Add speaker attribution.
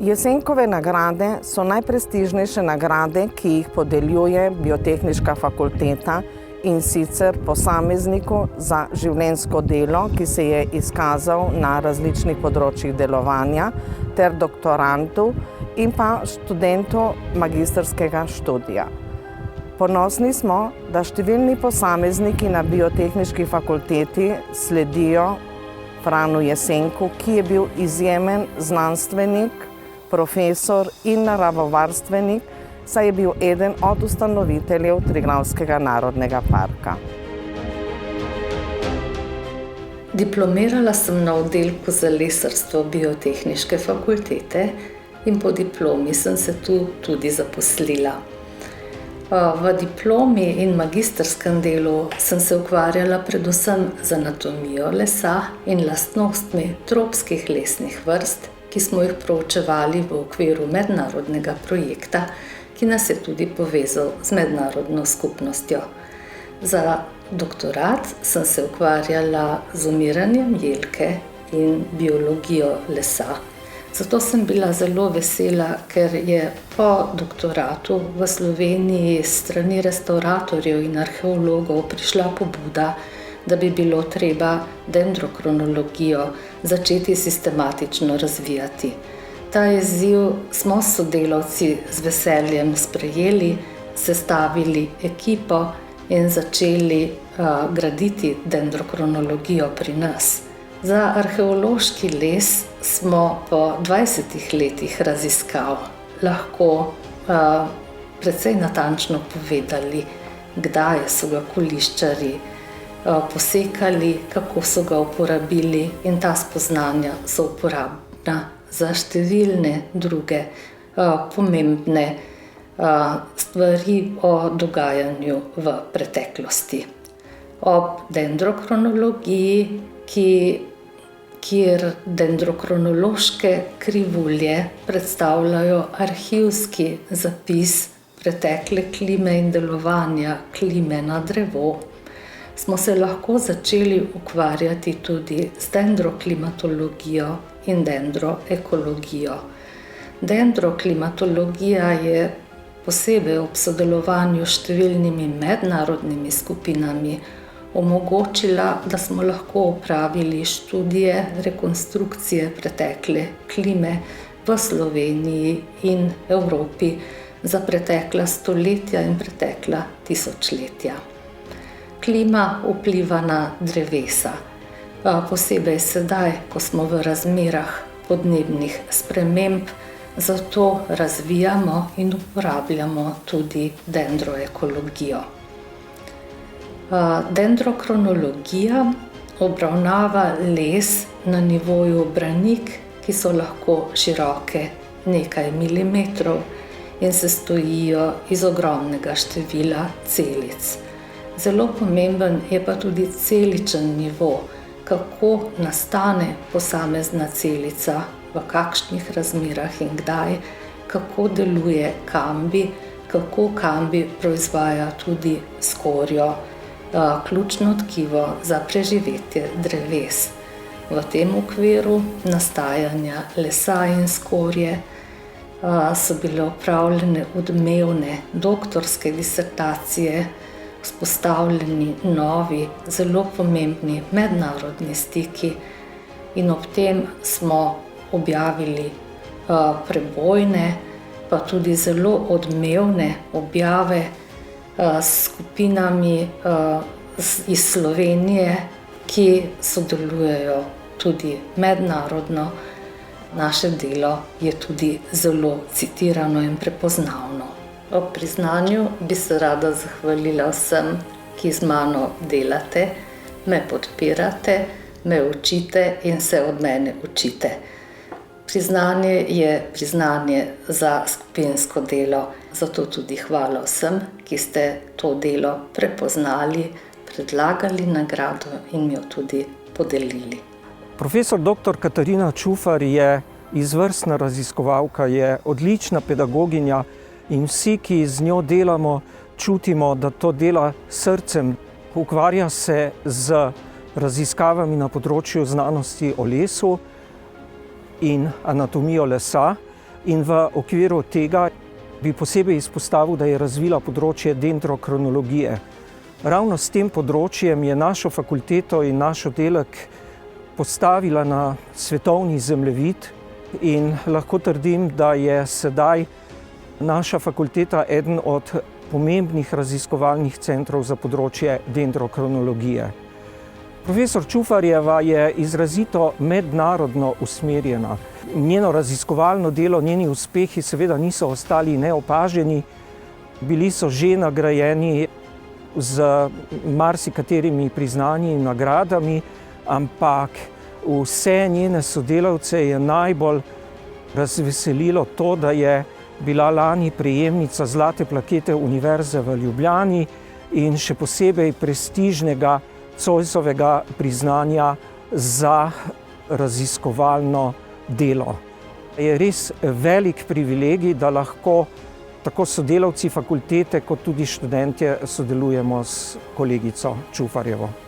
Speaker 1: Jesenkove nagrade so najprestižnejše nagrade, ki jih podeljuje Biotehniška fakulteta, in sicer posamezniku za življenjsko delo, ki se je izkazal na različnih področjih delovanja, ter doktorantu in pa študentu magistrskega študija. Ponosni smo, da številni posamezniki na Biotehniški fakulteti sledijo Franu Jesenku, ki je bil izjemen znanstvenik, profesor in naravovarstvenik, saj je bil eden od ustanoviteljev Triglavskega narodnega parka.
Speaker 2: Diplomirala sem na oddelku za lesarstvo Biotehniške fakultete in po diplomi sem se tu tudi zaposlila. V diplomi in magistrskem delu sem se ukvarjala predvsem z anatomijo lesa in lastnostmi tropskih lesnih vrst, ki smo jih proučevali v okviru mednarodnega projekta, ki nas je tudi povezal z mednarodno skupnostjo. Za doktorat sem se ukvarjala z umiranjem jelke in biologijo lesa. Zato sem bila zelo vesela, ker je po doktoratu v Sloveniji s strani restavratorjev in arheologov prišla pobuda, da bi bilo treba dendrokronologijo začeti sistematično razvijati. Ta izziv smo s sodelavci z veseljem sprejeli, sestavili ekipo in začeli graditi dendrokronologijo pri nas. Za arheološki les smo po 20 letih raziskav lahko precej natančno povedali, kdaj so ga koliščarji posekali, kako so ga uporabili, in ta spoznanja so uporabna za številne druge pomembne stvari o dogajanju v preteklosti. Ob dendrokronologiji, kjer dendrokronološke krivulje predstavljajo arhivski zapis pretekle klime in delovanja klime na drevo, smo se lahko začeli ukvarjati tudi z dendroklimatologijo in dendroekologijo. Dendroklimatologija je posebej ob sodelovanju s številnimi mednarodnimi skupinami omogočila, da smo lahko opravili študije rekonstrukcije pretekle klime v Sloveniji in Evropi za pretekla stoletja in pretekla tisočletja. Klima vpliva na drevesa, posebej sedaj, ko smo v razmerah podnebnih sprememb, zato razvijamo in uporabljamo tudi dendroekologijo. Dendrokronologija obravnava les na nivoju branik, ki so lahko široke nekaj milimetrov in sestojijo iz ogromnega števila celic. Zelo pomemben je pa tudi celičen nivo, kako nastane posamezna celica, v kakšnih razmerah in kdaj, kako deluje kambi, kako kambi proizvaja tudi skorjo, ključno tkivo za preživetje dreves. V tem okviru nastajanja lesa in skorje so bile opravljene odmevne doktorske disertacije, vzpostavljeni novi, zelo pomembni mednarodni stiki in ob tem smo objavili prebojne, pa tudi zelo odmevne objave s skupinami iz Slovenije, ki sodelujejo tudi mednarodno. Naše delo je tudi zelo citirano in prepoznavno. Ob priznanju bi se rada zahvalila vsem, ki z mano delate, me podpirate, me učite in se od mene učite. Priznanje je priznanje za skupinsko delo, zato tudi hvala vsem, ki ste to delo prepoznali, predlagali nagrado in jo tudi podelili.
Speaker 3: Profesor dr. Katarina Čufar je izvrstna raziskovalka, je odlična pedagoginja in vsi, ki z njo delamo, čutimo, da to dela srcem. Ukvarja se z raziskavami na področju znanosti o lesu in anatomijo lesa. in v okviru tega bi posebej izpostavil, da je razvila področje dendrokronologije. Ravno s tem področjem je našo fakulteto in naš oddelek postavila na svetovni zemljevid in lahko trdim, da je sedaj naša fakulteta eden od pomembnih raziskovalnih centrov za področje dendrokronologije. Profesor Čufarjeva je izrazito mednarodno usmerjena. Njeno raziskovalno delo, njeni uspehi seveda niso ostali neopaženi. Bili so že nagrajeni z marsikaterimi priznanji in nagradami, ampak vse njene sodelavce je najbolj razveselilo to, da je bila lani prejemnica zlate plakete Univerze v Ljubljani in še posebej prestižnega Zoisovega priznanja za raziskovalno delo. Je res velik privilegij, da lahko tako sodelavci fakultete kot tudi študentje sodelujemo s kolegico Čufarjevo.